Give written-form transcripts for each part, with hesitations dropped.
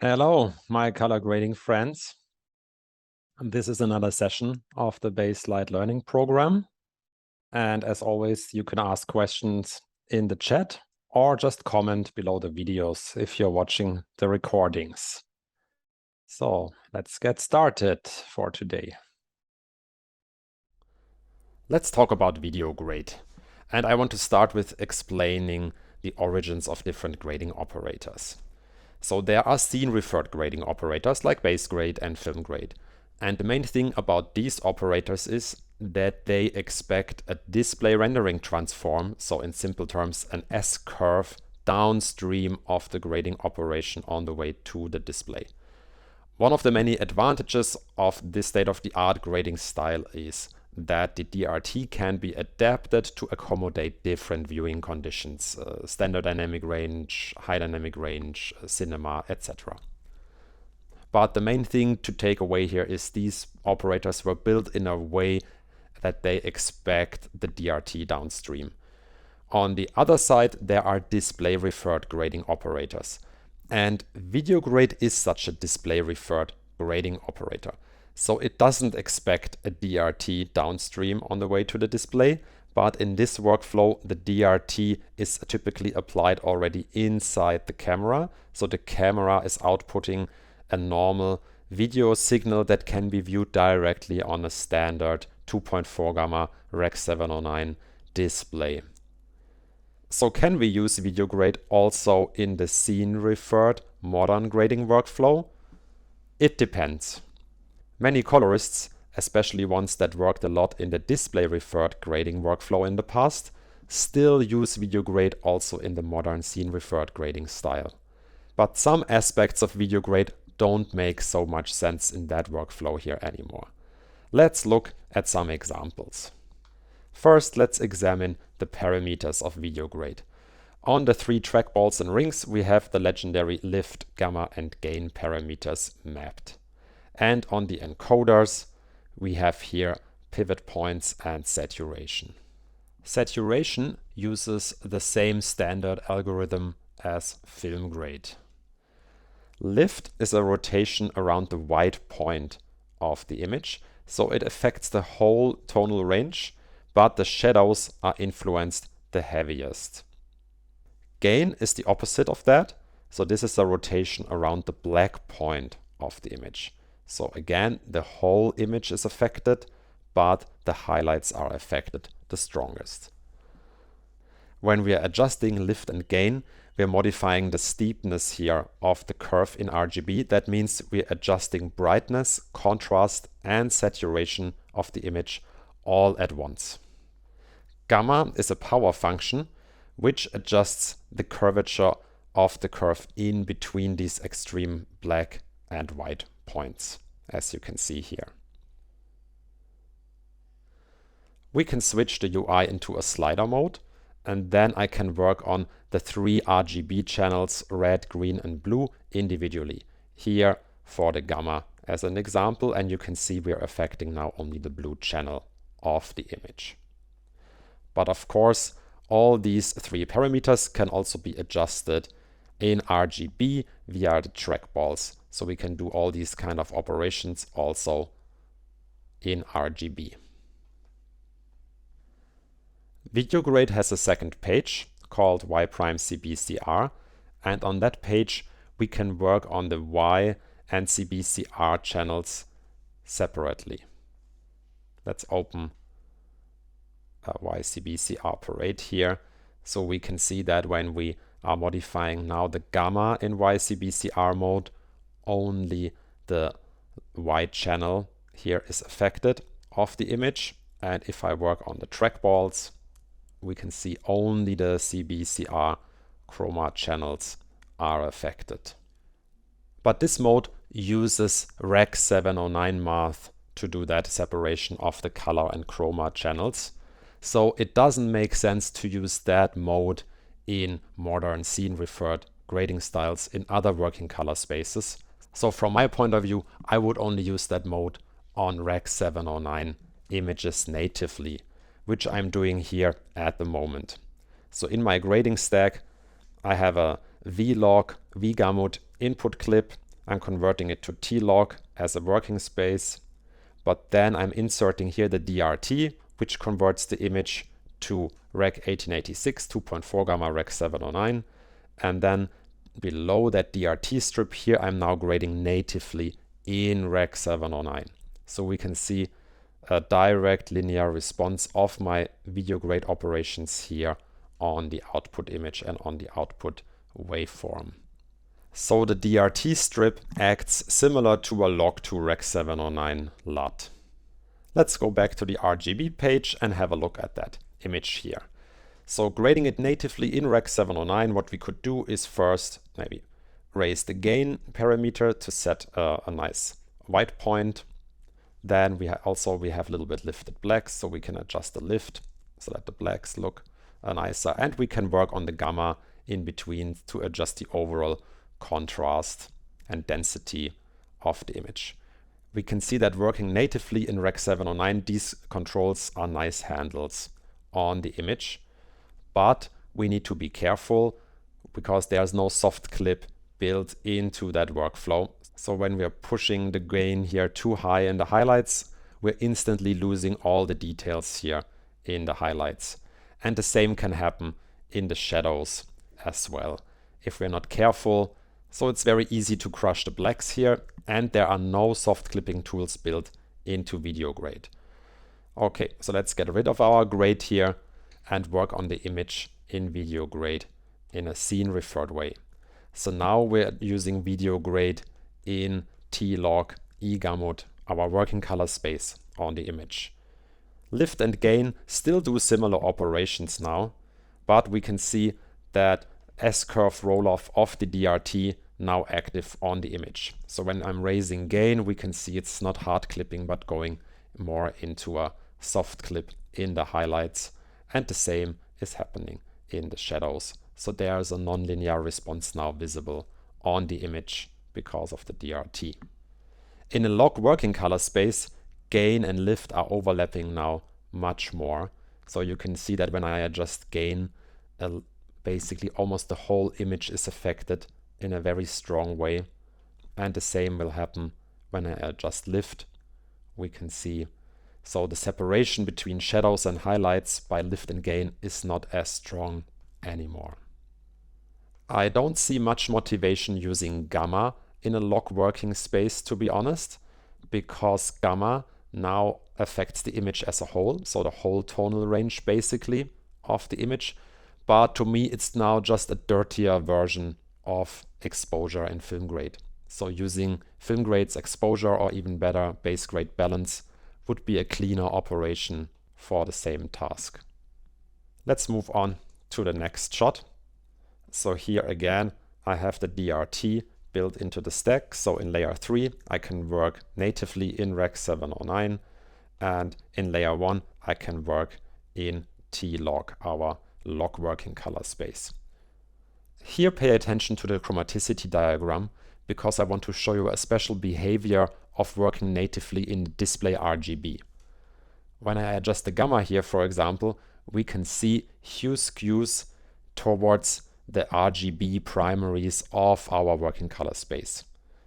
Hello, my color grading friends. This is another session of the Base Light Learning program. And as always, you can ask questions in the chat or just comment below the videos if you're watching the recordings. So let's get started for today. Let's talk about video grade. And I want to start with explaining the origins of different grading operators. So there are scene-referred grading operators like base grade and film grade. And the main thing about these operators is that they expect a display rendering transform, so in simple terms, an S-curve downstream of the grading operation on the way to the display. One of the many advantages of this state-of-the-art grading style is that the DRT can be adapted to accommodate different viewing conditions, standard dynamic range, high dynamic range, cinema, etc. But the main thing to take away here is these operators were built in a way that they expect the DRT downstream. On the other side, there are display referred grading operators. And videograde is such a display referred grading operator. So it doesn't expect a DRT downstream on the way to the display, but in this workflow, the DRT is typically applied already inside the camera. So the camera is outputting a normal video signal that can be viewed directly on a standard 2.4 gamma Rec 709 display. So can we use videograde also in the scene-referred modern grading workflow? It depends. Many colorists, especially ones that worked a lot in the display-referred grading workflow in the past, still use videograde also in the modern scene-referred grading style. But some aspects of videograde don't make so much sense in that workflow here anymore. Let's look at some examples. First, let's examine the parameters of videograde. On the three trackballs and rings, we have the legendary lift, gamma, and gain parameters mapped. And on the encoders, we have here pivot points and saturation. Saturation uses the same standard algorithm as film grade. Lift is a rotation around the white point of the image, so it affects the whole tonal range, but the shadows are influenced the heaviest. Gain is the opposite of that, so this is a rotation around the black point of the image. So again, the whole image is affected, but the highlights are affected the strongest. When we are adjusting lift and gain, we are modifying the steepness here of the curve in RGB. That means we are adjusting brightness, contrast, and saturation of the image all at once. Gamma is a power function which adjusts the curvature of the curve in between these extreme black and white points, as you can see here. We can switch the UI into a slider mode, and then I can work on the three RGB channels, red, green, and blue, individually. Here for the gamma as an example, and you can see we are affecting now only the blue channel of the image. But of course, all these three parameters can also be adjusted in RGB via the trackballs. So we can do all these kind of operations also in RGB. Videograde has a second page called Y'-CBCR, and on that page we can work on the Y and CBCR channels separately. Let's open a Y-CBCR parade here, so we can see that when we are modifying now the gamma in Y-CBCR mode, only the white channel here is affected of the image, and if I work on the trackballs, we can see only the CBCR chroma channels are affected. But this mode uses Rec 709 math to do that separation of the color and chroma channels. So it doesn't make sense to use that mode in modern scene-referred grading styles in other working color spaces. So from my point of view, I would only use that mode on Rec 709 images natively, which I'm doing here at the moment. So in my grading stack, I have a vlog vgamut input clip I'm converting it to T-log as a working space, but then I'm inserting here the DRT, which converts the image to Rec 1886 2.4 gamma Rec 709, and then below that DRT strip here I'm now grading natively in Rec 709. So we can see a direct linear response of my video grade operations here on the output image and on the output waveform. So the DRT strip acts similar to a log2 Rec 709 LUT. Let's go back to the RGB page and have a look at that image here. So grading it natively in Rec 709, what we could do is first maybe raise the gain parameter to set a nice white point. Then we have a little bit lifted blacks, so we can adjust the lift so that the blacks look nicer. And we can work on the gamma in between to adjust the overall contrast and density of the image. We can see that working natively in Rec 709, these controls are nice handles on the image, but we need to be careful because there's no soft clip built into that workflow. So when we are pushing the gain here too high in the highlights, we're instantly losing all the details here in the highlights. And the same can happen in the shadows as well if we're not careful. So it's very easy to crush the blacks here, and there are no soft clipping tools built into videograde. Okay, so let's get rid of our grade here and work on the image in videograde in a scene referred way. So now we're using videograde in T-log egamut, our working color space on the image. Lift and gain still do similar operations now, but we can see that S-curve roll-off of the DRT now active on the image. So when I'm raising gain, we can see it's not hard clipping, but going more into a soft clip in the highlights. And the same is happening in the shadows. So there's a nonlinear response now visible on the image because of the DRT. In a log working color space, gain and lift are overlapping now much more. So you can see that when I adjust gain, basically almost the whole image is affected in a very strong way. And the same will happen when I adjust lift. We can see so the separation between shadows and highlights by lift and gain is not as strong anymore. I don't see much motivation using gamma in a log working space, to be honest, because gamma now affects the image as a whole, so the whole tonal range basically of the image. But to me, it's now just a dirtier version of exposure and film grade. So using film grade's exposure or even better base grade balance would be a cleaner operation for the same task. Let's move on to the next shot. So here again, I have the DRT built into the stack. So in layer 3, I can work natively in Rec 709, and in layer 1, I can work in T-log, our log working color space. Here, pay attention to the chromaticity diagram because I want to show you a special behavior of working natively in display RGB. When I adjust the gamma here, for example, we can see hue skews towards the RGB primaries of our working color space.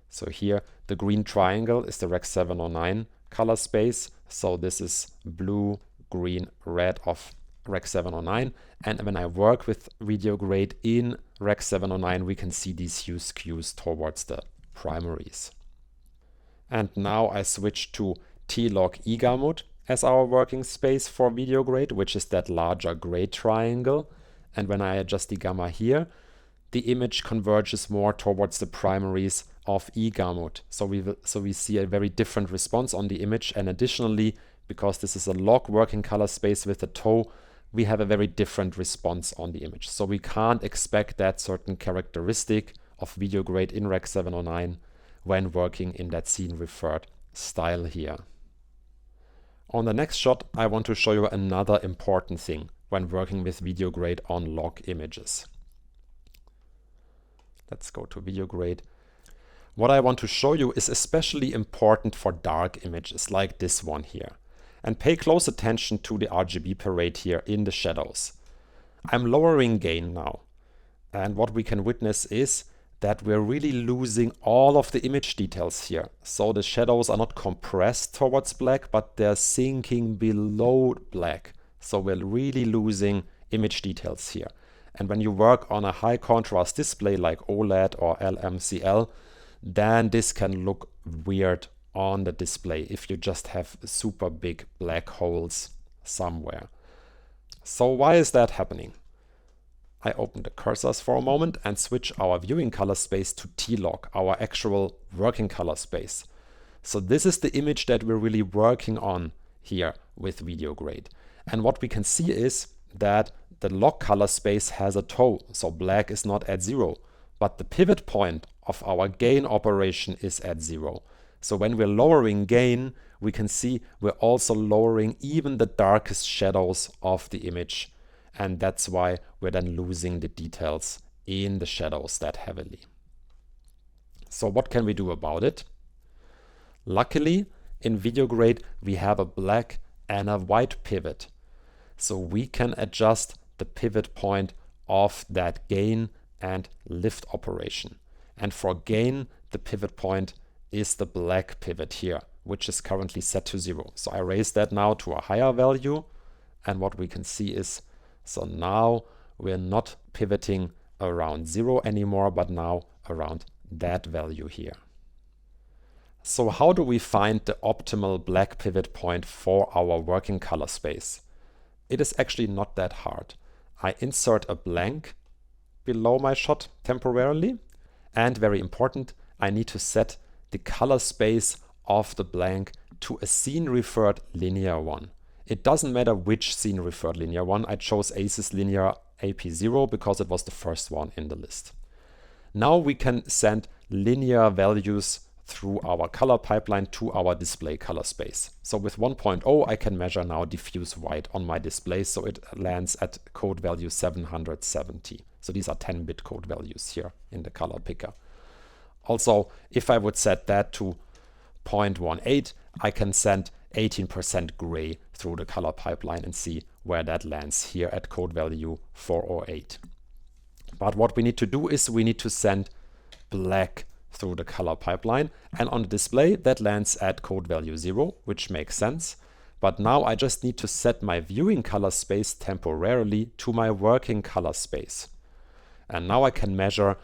So here, the green triangle is the Rec 709 color space. So this is blue, green, red of Rec 709. And when I work with videograde in Rec 709, we can see these hue skews towards the primaries. And now I switch to T-log egamut as our working space for videograde, which is that larger gray triangle. And when I adjust the gamma here, the image converges more towards the primaries of egamut. So we see a very different response on the image. And additionally, because this is a log working color space with a toe, we have a very different response on the image. So we can't expect that certain characteristic of videograde in Rec 709 when working in that scene referred style here. On the next shot, I want to show you another important thing when working with videograde on log images. Let's go to videograde. What I want to show you is especially important for dark images like this one here. And pay close attention to the RGB parade here in the shadows. I'm lowering gain now. And what we can witness is that we're really losing all of the image details here. So the shadows are not compressed towards black, but they're sinking below black. So we're really losing image details here. And when you work on a high contrast display like OLED or LMCL, then this can look weird on the display if you just have super big black holes somewhere. So why is that happening? I open the cursors for a moment and switch our viewing color space to T-log, our actual working color space. So this is the image that we're really working on here with videograde. And what we can see is that the log color space has a toe, so black is not at 0, but the pivot point of our gain operation is at 0. So when we're lowering gain, we can see we're also lowering even the darkest shadows of the image. And that's why we're then losing the details in the shadows that heavily. So what can we do about it? Luckily, in videograde, we have a black and a white pivot. So we can adjust the pivot point of that gain and lift operation. And for gain, the pivot point is the black pivot here, which is currently set to 0. So I raise that now to a higher value. And what we can see is, so now we're not pivoting around 0 anymore, but now around that value here. So how do we find the optimal black pivot point for our working color space? It is actually not that hard. I insert a blank below my shot temporarily. And very important, I need to set the color space of the blank to a scene referred linear one. It doesn't matter which scene referred linear one. I chose ACES linear AP0 because it was the first one in the list. Now we can send linear values through our color pipeline to our display color space. So with 1.0, I can measure now diffuse white on my display. So it lands at code value 770. So these are 10-bit code values here in the color picker. Also, if I would set that to 0.18, I can send 18% gray through the color pipeline and see where that lands here at code value 408. But what we need to do is we need to send black through the color pipeline, and on the display that lands at code value 0, which makes sense. But now I just need to set my viewing color space temporarily to my working color space. And now I can measure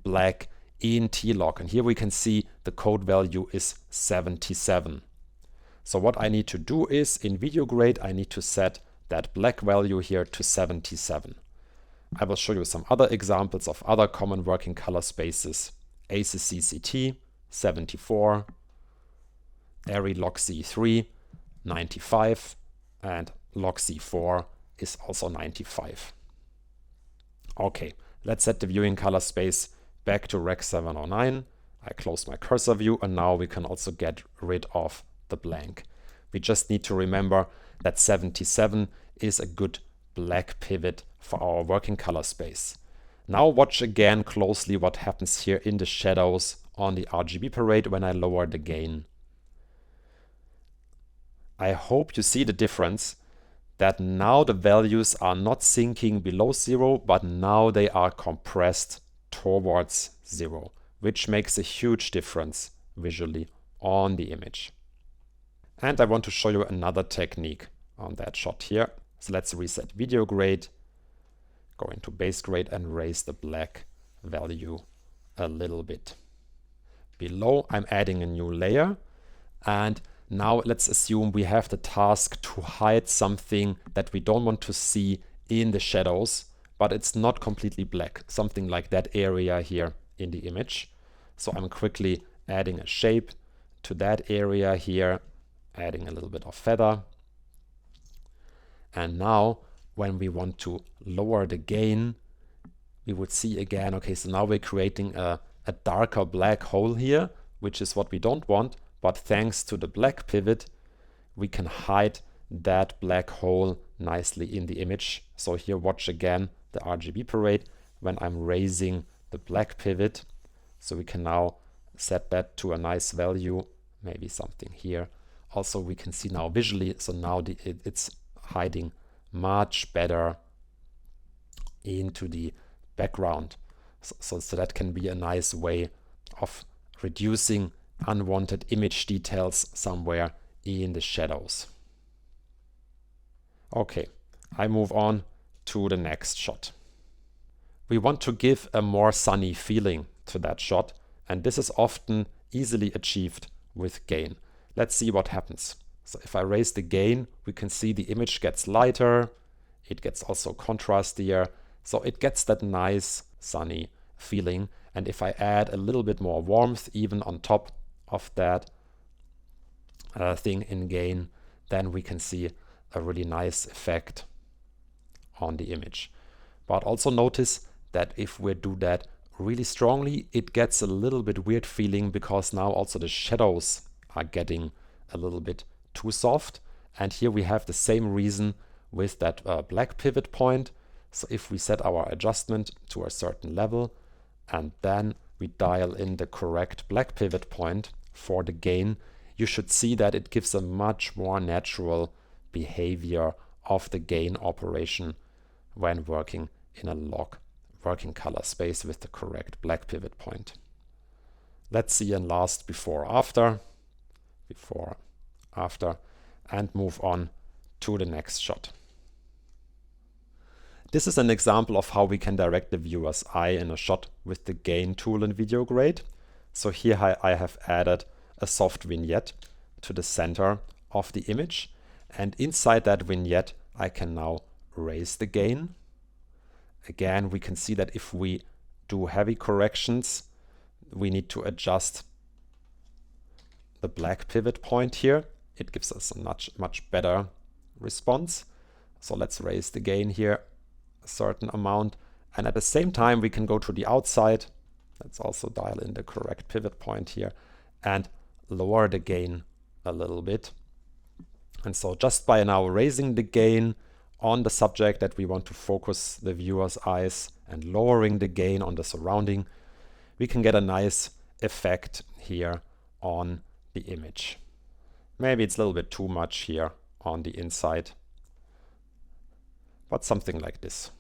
black in T-log, and here we can see the code value is 77. So what I need to do is in videograde I need to set that black value here to 77. I will show you some other examples of other common working color spaces. ACES CCT 74, ARRI log C3 95, and log C4 is also 95. Okay, let's set the viewing color space back to Rec 709. I close my cursor view, and now we can also get rid of the blank. We just need to remember that 77 is a good black pivot for our working color space. Now watch again closely what happens here in the shadows on the RGB parade when I lower the gain. I hope you see the difference, that now the values are not sinking below 0, but now they are compressed towards 0, which makes a huge difference visually on the image. And I want to show you another technique on that shot here. So let's reset videograde, go into base grade and raise the black value a little bit. Below I'm adding a new layer, and now let's assume we have the task to hide something that we don't want to see in the shadows, but it's not completely black, something like that area here in the image. So I'm quickly adding a shape to that area here, adding a little bit of feather. And now when we want to lower the gain, we would see again, okay, so now we're creating a darker black hole here, which is what we don't want. But thanks to the black pivot, we can hide that black hole nicely in the image. So here, watch again the RGB parade when I'm raising the black pivot. So we can now set that to a nice value, maybe something here. Also, we can see now visually, so now it's hiding much better into the background. So that can be a nice way of reducing unwanted image details somewhere in the shadows. Okay, I move on to the next shot. We want to give a more sunny feeling to that shot, and this is often easily achieved with gain. Let's see what happens. So if I raise the gain, we can see the image gets lighter, it gets also contrastier, so it gets that nice sunny feeling. And if I add a little bit more warmth even on top of that thing in gain, then we can see a really nice effect on the image. But also notice that if we do that really strongly, it gets a little bit weird feeling, because now also the shadows are getting a little bit too soft. And here we have the same reason with that black pivot point. So if we set our adjustment to a certain level and then we dial in the correct black pivot point for the gain, you should see that it gives a much more natural behavior of the gain operation when working in a log working color space with the correct black pivot point. Let's see a last before, after, and move on to the next shot. This is an example of how we can direct the viewer's eye in a shot with the gain tool in videograde. So here I have added a soft vignette to the center of the image, and inside that vignette I can now raise the gain. Again, we can see that if we do heavy corrections, we need to adjust the black pivot point here. It gives us a much better response. So let's raise the gain here a certain amount, and at the same time we can go to the outside. Let's also dial in the correct pivot point here and lower the gain a little bit. And so just by now raising the gain on the subject that we want to focus the viewer's eyes and lowering the gain on the surrounding, we can get a nice effect here on the image. Maybe it's a little bit too much here on the inside, but something like this.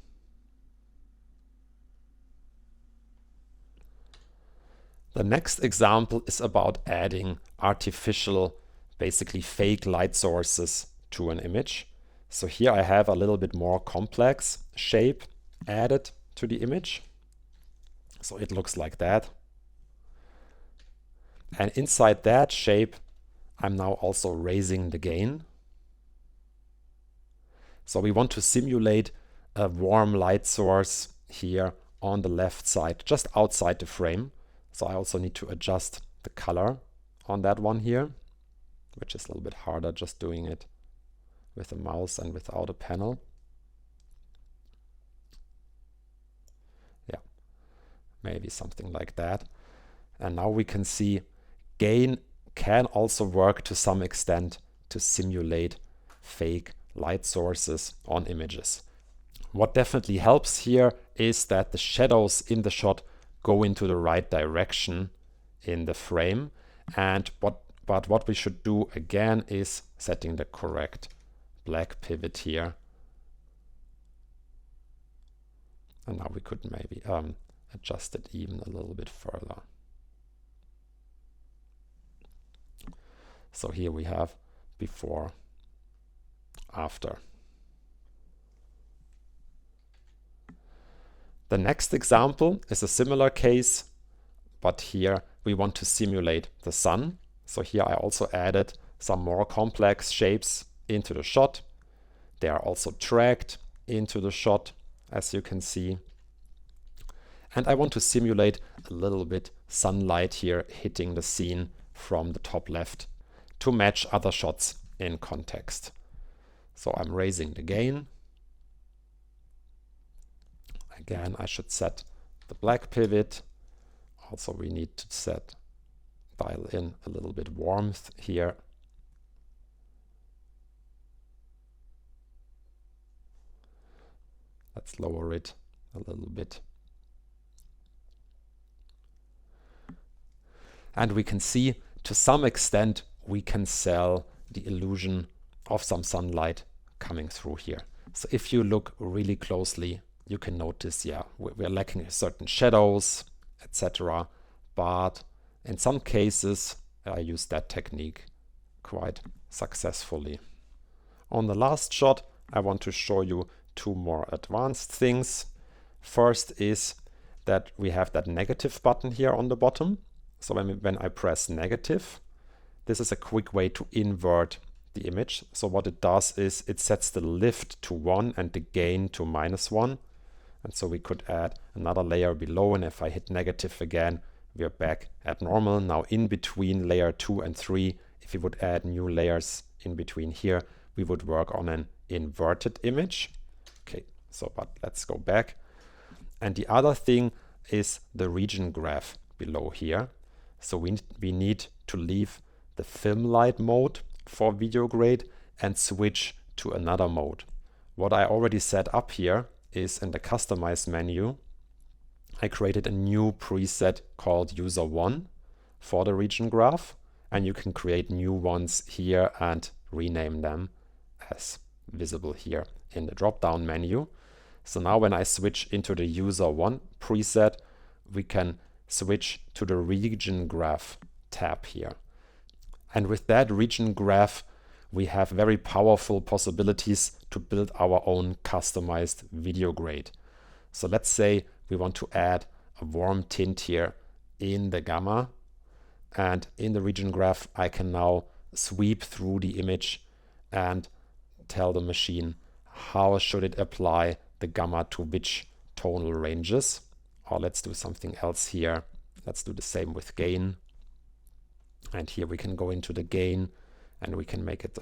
The next example is about adding artificial, basically fake light sources to an image. So here I have a little bit more complex shape added to the image. So it looks like that. And inside that shape, I'm now also raising the gain. So we want to simulate a warm light source here on the left side, just outside the frame. So I also need to adjust the color on that one here, which is a little bit harder just doing it with a mouse and without a panel. Yeah, maybe something like that. And now we can see gain can also work to some extent to simulate fake light sources on images. What definitely helps here is that the shadows in the shot go into the right direction in the frame. But what we should do again is setting the correct black pivot here. And now we could maybe adjust it even a little bit further. So here we have before, after. The next example is a similar case, but here we want to simulate the sun. So here I also added some more complex shapes into the shot. They are also dragged into the shot, as you can see. And I want to simulate a little bit sunlight here hitting the scene from the top left to match other shots in context. So I'm raising the gain. Again, I should set the black pivot. Also, we need to dial in a little bit warmth here. Let's lower it a little bit. And we can see to some extent we can sell the illusion of some sunlight coming through here. So if you look really closely, you can notice, yeah, we're lacking certain shadows, etc. But in some cases, I use that technique quite successfully. On the last shot, I want to show you two more advanced things. First is that we have that negative button here on the bottom. So when I press negative, this is a quick way to invert the image. So what it does is it sets the lift to 1 and the gain to -1. And so we could add another layer below, and if I hit negative again, we are back at normal. Now in between layer 2 and 3, if we would add new layers in between here, we would work on an inverted image. Okay, so but let's go back. And the other thing is the region graph below here. So we need to leave the film light mode for videograde and switch to another mode. What I already set up here is in the customize menu, I created a new preset called user 1 for the region graph, and you can create new ones here and rename them as visible here in the drop-down menu. So now when I switch into the user 1 preset, we can switch to the region graph tab here. And with that region graph, we have very powerful possibilities to build our own customized video grade. So let's say we want to add a warm tint here in the gamma, and in the region graph I can now sweep through the image and tell the machine how should it apply the gamma to which tonal ranges. Or let's do something else here. Let's do the same with gain. And here we can go into the gain and we can make it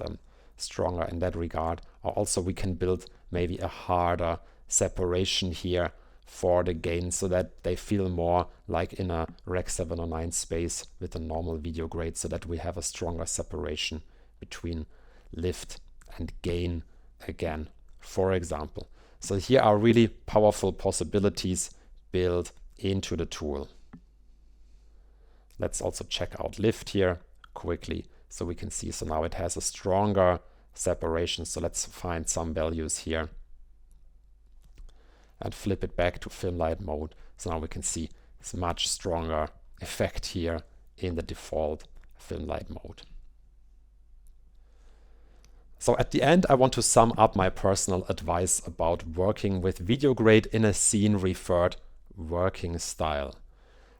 stronger in that regard. Or also we can build maybe a harder separation here for the gain so that they feel more like in a Rec 709 space with a normal video grade, so that we have a stronger separation between lift and gain again, for example. So here are really powerful possibilities built into the tool. Let's also check out lift here quickly so we can see. So now it has a stronger separation. So let's find some values here and flip it back to film light mode. So now we can see it's much stronger effect here in the default film light mode. So at the end, I want to sum up my personal advice about working with videograde in a scene referred working style.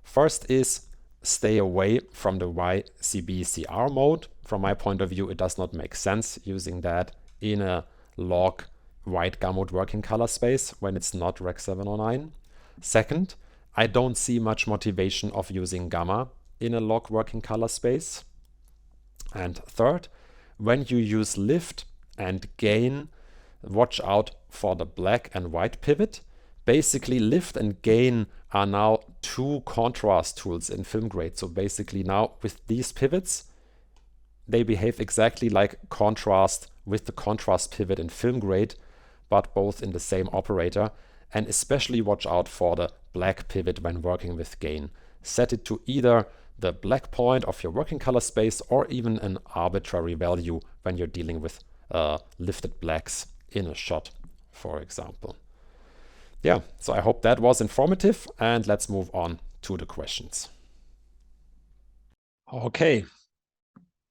First is stay away from the YCB-CR mode. From my point of view, it does not make sense using that in a log white gamut working color space when it's not Rec 709. Second, I don't see much motivation of using gamma in a log working color space. And third, when you use lift and gain, watch out for the black and white pivot. Basically, lift and gain are now two contrast tools in film grade. So basically now with these pivots, they behave exactly like contrast with the contrast pivot in film grade, but both in the same operator. And especially watch out for the black pivot when working with gain. Set it to either the black point of your working color space or even an arbitrary value when you're dealing with lifted blacks in a shot, for example. Yeah, so I hope that was informative, and let's move on to the questions. Okay,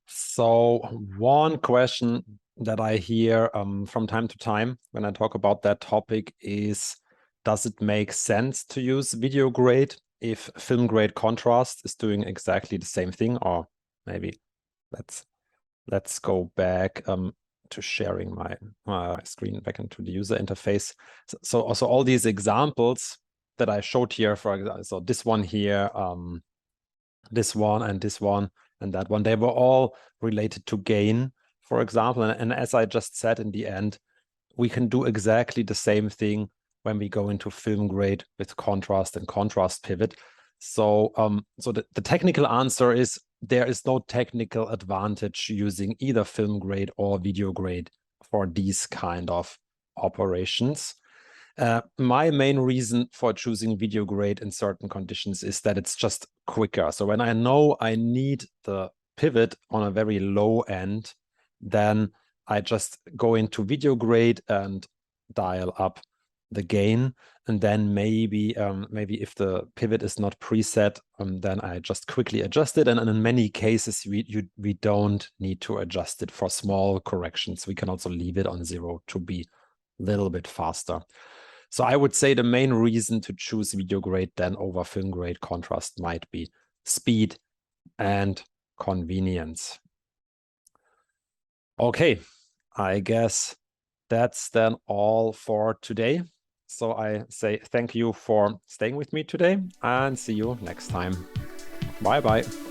so one question that I hear from time to time when I talk about that topic is, does it make sense to use video grade if film grade contrast is doing exactly the same thing? Or maybe let's go back to sharing my screen back into the user interface. So also all these examples that I showed here, for example, so this one here, this one and this one and that one, they were all related to gain, for example. And as I just said in the end, we can do exactly the same thing when we go into film grade with contrast and contrast pivot. So the technical answer is there is no technical advantage using either film grade or video grade for these kind of operations. My main reason for choosing video grade in certain conditions is that it's just quicker. So when I know I need the pivot on a very low end, then I just go into video grade and dial up the gain, and then maybe if the pivot is not preset, then I just quickly adjust it. And in many cases, we don't need to adjust it for small corrections. We can also leave it on 0 to be a little bit faster. So I would say the main reason to choose video grade then over film grade contrast might be speed and convenience. Okay, I guess that's then all for today. So I say thank you for staying with me today and see you next time. Bye bye.